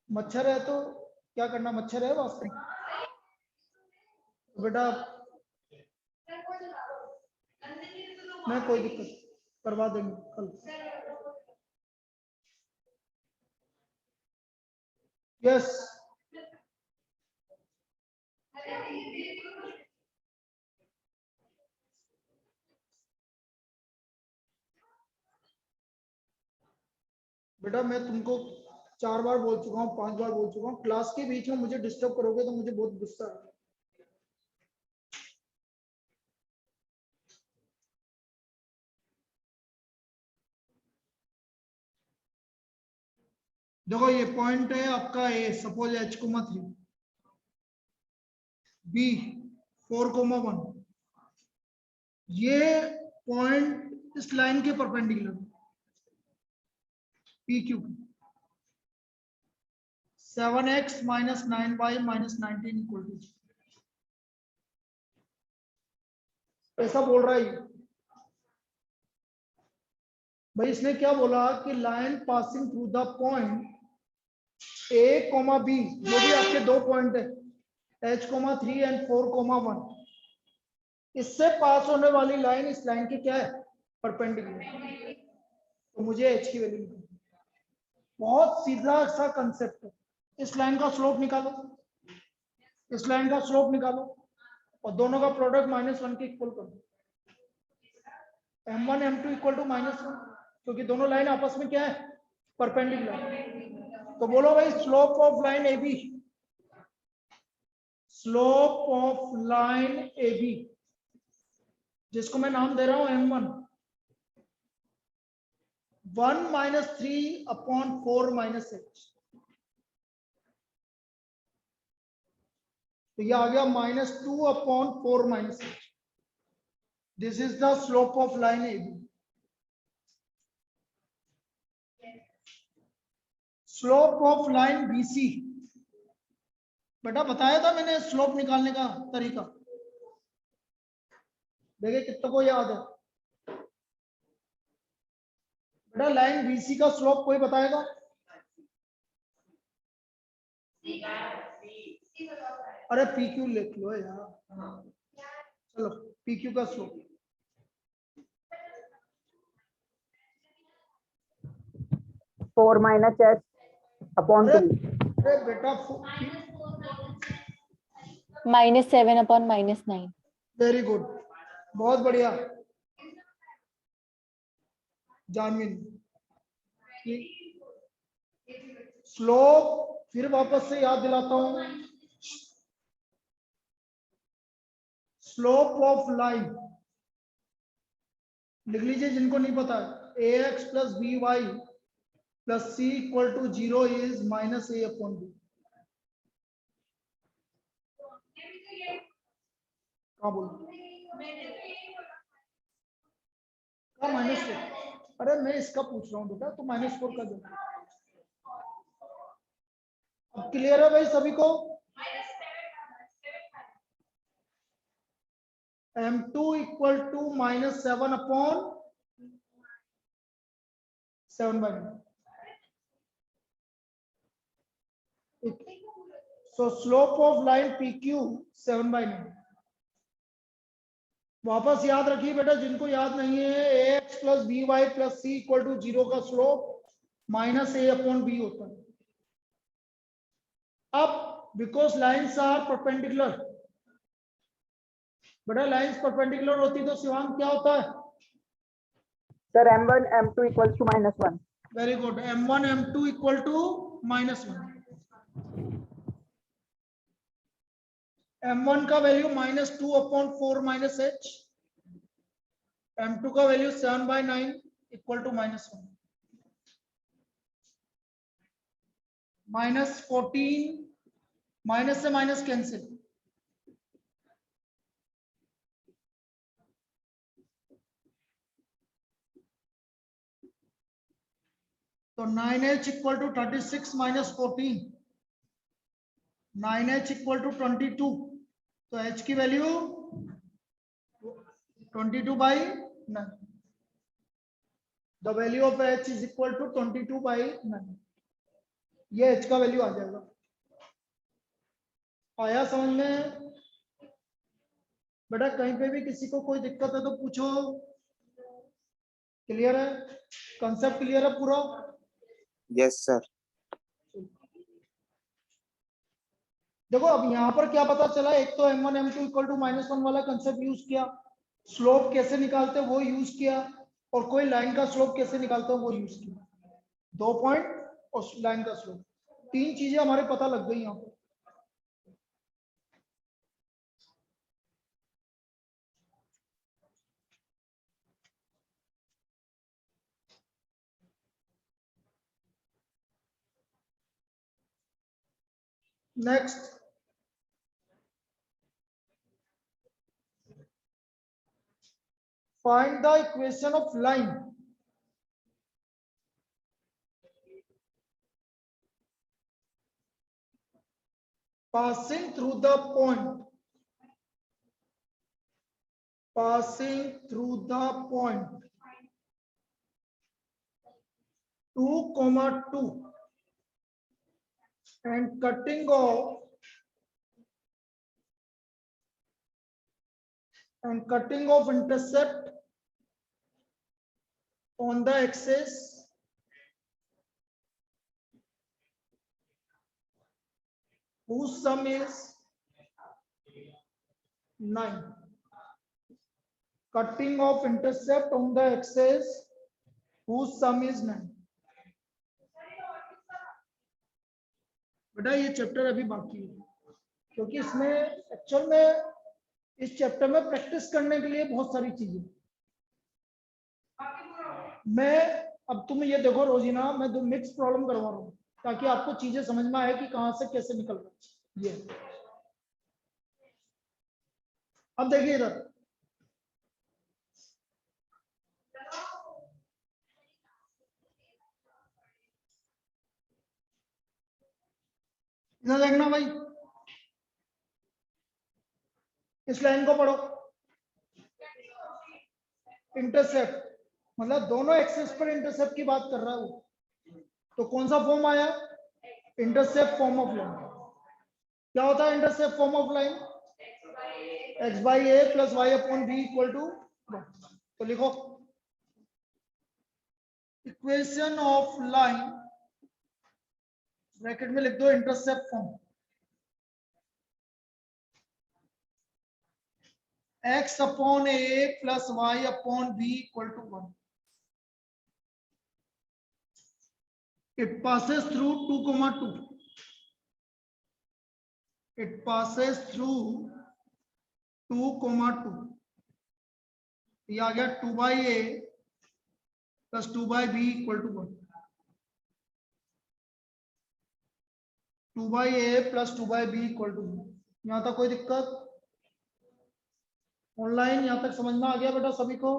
मच्छर है तो क्या करना, मच्छर है वास्तव में तो बेटा मैं कोई दिक्कत करवा देंगे कल। यस बेटा मैं तुमको 4 बार बोल चुका हूँ, 5 बार बोल चुका हूँ, क्लास के बीच में मुझे डिस्टर्ब करोगे तो मुझे बहुत गुस्सा है। देखो ये पॉइंट है आपका ए, सपोज h,3 बी 4,1 ये पॉइंट इस लाइन के perpendicular P Q 7x minus 9y minus 19 equal to ऐसा बोल रहा है भाई। इसने क्या बोला कि line passing through the point A comma B, जो भी आपके दो पॉइंट है h,3 एंड 4,1, इससे पास होने वाली लाइन इस लाइन की क्या है, परपेंडिकुलर। तो मुझे h की वैल्यू निकालनी, बहुत सीधा सा कंसेप्ट है। इस लाइन का स्लोप निकालो, इस लाइन का स्लोप निकालो और दोनों का प्रोडक्ट -1 के इक्वल करो। m1 m2 इक्वल टू -1, क्योंकि दोनों लाइन आपस में क्या है, परपेंडिकुलर। तो बोलो भाई slope of line A B, slope of line A B जिसको मैं नाम दे रहा हूं m1, 1 माइनस 3/4 माइनस h, तो ये आ गया -2/4 minus h। This is the slope of line A B. Slope of line BC, बेटा बताया था मैंने स्लोप निकालने का तरीका, देखिए कितने को याद है। बेटा लाइन बीसी का स्लोप कोई बताएगा? अरे पी क्यू लिख लो यार, चलो पी क्यू का स्लोप 4 minus h upon 2. अरे बेटा -7 upon -9. वेरी गुड, बहुत बढ़िया जानवीन। स्लोप फिर वापस से याद दिलाता हूं, स्लोप ऑफ लाइन लिख लीजिए जिनको नहीं पता, ax plus B Y plus C equal to 0 is -a/b। हाँ बोलो क्या -4? अरे मैं इसका पूछ रहा हूँ बेटा, तो -4 का दो। अब क्लियर है भाई सभी को? m2 equal to -7/7/9। So slope of line PQ 7/9। वापस याद रखिए बेटा जिनको याद नहीं है, ax plus B Y plus C equal to 0 का स्लोप -a/b होता है। अब बिकॉज लाइन्स आर परपेंडिकुलर, बेटा लाइन्स परपेंडिकुलर होती तो शिवांग क्या होता है? Sir, m1 m2 equals to -1. Very good, m1 m2 equal to -1। m1 का वैल्यू -2/4 माइनस h, m2 का वैल्यू 7/9 इक्वल टू -1। -14 माइनस से माइनस कैंसिल, तो 9h equal to 36 minus 14, 9h equal to 22, तो h की value 22/9। The value of h is equal to 22/9। ये h का value आ जाएगा। आया समझ में? बेटा कहीं पे भी किसी को कोई दिक्कत है तो पूछो। क्लियर है? कंसेप्ट क्लियर है पूरा? Yes sir. देखो अब यहाँ पर क्या पता चला, एक तो m1 m2 इक्वल टू -1 वाला कंसेप्ट यूज किया, स्लोप कैसे निकालते हैं वो यूज किया, और कोई लाइन का स्लोप कैसे निकालते हैं वो यूज किया। 2 पॉइंट और लाइन का स्लोप, 3 चीजें हमारे पता लग गई यहाँ पर। Next, find the equation of line passing through the point 2, 2 and cutting off intercept on the axis whose sum is 9. Cutting off intercept on the axis whose sum is 9. बेटा ये चैप्टर अभी बाकी है, क्योंकि इसमें एक्चुअल में इस chapter में प्रैक्टिस करने के लिए बहुत सारी चीजें। मैं अब तुम ये देखो रोजीना, मैं 2 मिक्स प्रॉब्लम करवा रहा हूँ ताकि आपको चीजें समझ में आए कि कहां से कैसे निकल रहा है। ये अब देखिए इधर, इधर देखना भाई, इस लाइन को पढ़ो। इंटरसेप्ट मतलब दोनों एक्सिस पर इंटरसेप्ट की बात कर रहा है वो, तो कौन सा फॉर्म आया? Intercept form of line. क्या होता है intercept form of line? x by a plus y upon b equal to 1। तो लिखो इक्वेशन ऑफ लाइन, ब्रैकेट में लिख दो intercept form, x upon a plus y upon b equal to 1. It passes through 2, 2. It passes through 2, 2. ये आ गया 2 by a plus 2 by b equal to 1. 2 by a plus 2 by b equal to 1. यहाँ तक कोई दिक्कत? Online यहाँ तक समझ में आ गया बेटा सभी को?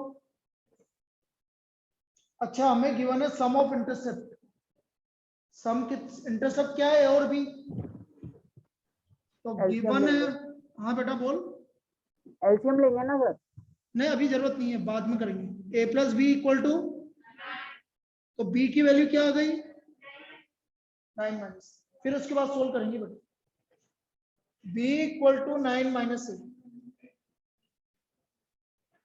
अच्छा, हमें गिवन है सम ऑफ इंटरसेप्ट। सम इंटरसेप्ट क्या है? ए और बी। तो गिवन है, हाँ बेटा बोल। एलसीएम लेंगे ना सर? नहीं अभी जरूरत नहीं है, बाद में करेंगे। a plus B equal to, तो b की वैल्यू क्या आ गई? 9 माइनस, फिर उसके बाद सोल्व करेंगे बेटा। b इक्वल टू 9 माइनस ए।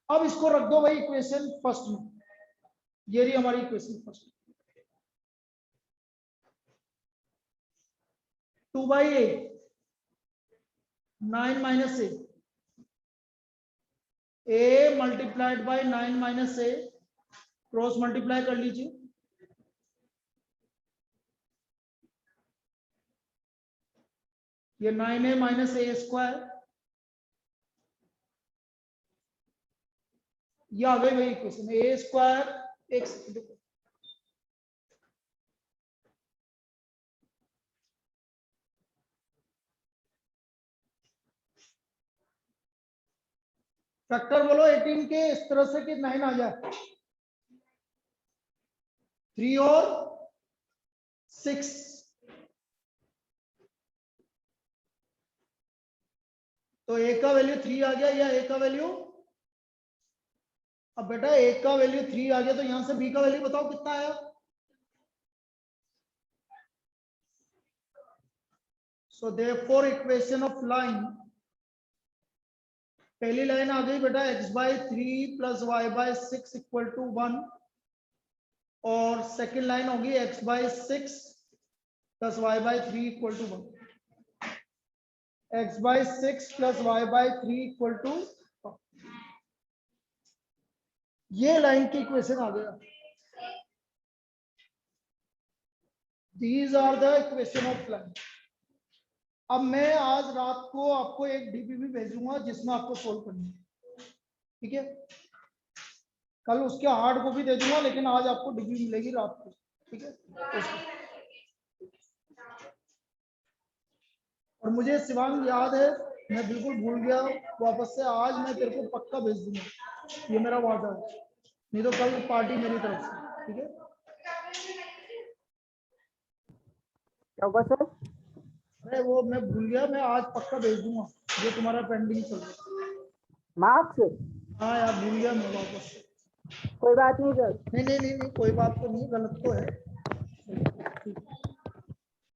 अब इसको रख दो भाई इक्वेशन फर्स्ट में, ये रही हमारी equation first. 2 by a 9 minus a multiplied by 9 minus a, cross multiply कर लीजिए। ये 9a माइनस a स्क्वायर, ये आ गई भाई इक्वेशन। a स्क्वायर एक फैक्टर बोलो 18 के इस तरह से कि 9 आ जाए। 3 और 6, तो a का वैल्यू 3 आ गया, या a का वैल्यू, अब बेटा a का वैल्यू 3 आ गया तो यहां से b का वैल्यू बताओ कितना आया? So therefore equation of line, पहली लाइन आ गई बेटा x/3 + y/6 = 1, और सेकंड लाइन होगी x/6 + y/3 = 1। x/6 + y/3 = 1। ये लाइन की इक्वेशन आ गया। These are the equation of line। अब मैं आज रात को आपको एक डीपीपी भेजूंगा जिसमें आपको सोल्व करनी है, ठीक है। कल उसके हार्ड कॉपी दे दूंगा, लेकिन आज आपको डीपीपी मिलेगी रात को, ठीक है। और मुझे शिवांग याद है, मैं बिल्कुल भूल गया, वापस से आज मैं तेरे को पक्का भेज दूंगा, ये मेरा वादा है, नहीं तो कल पार्टी मेरी तरफ से, ठीक है। क्या हुआ सर? अरे वो मैं भूल गया, मैं आज पक्का भेज दूंगा जो तुम्हारा पेंडिंग चल रहा है। मार्क्स? हाँ यार, भूल गया मैं वापस से। कोई बात नहीं सर। नहीं नहीं नहीं नहीं, कोई बात तो नहीं, गलत तो है। ठीक।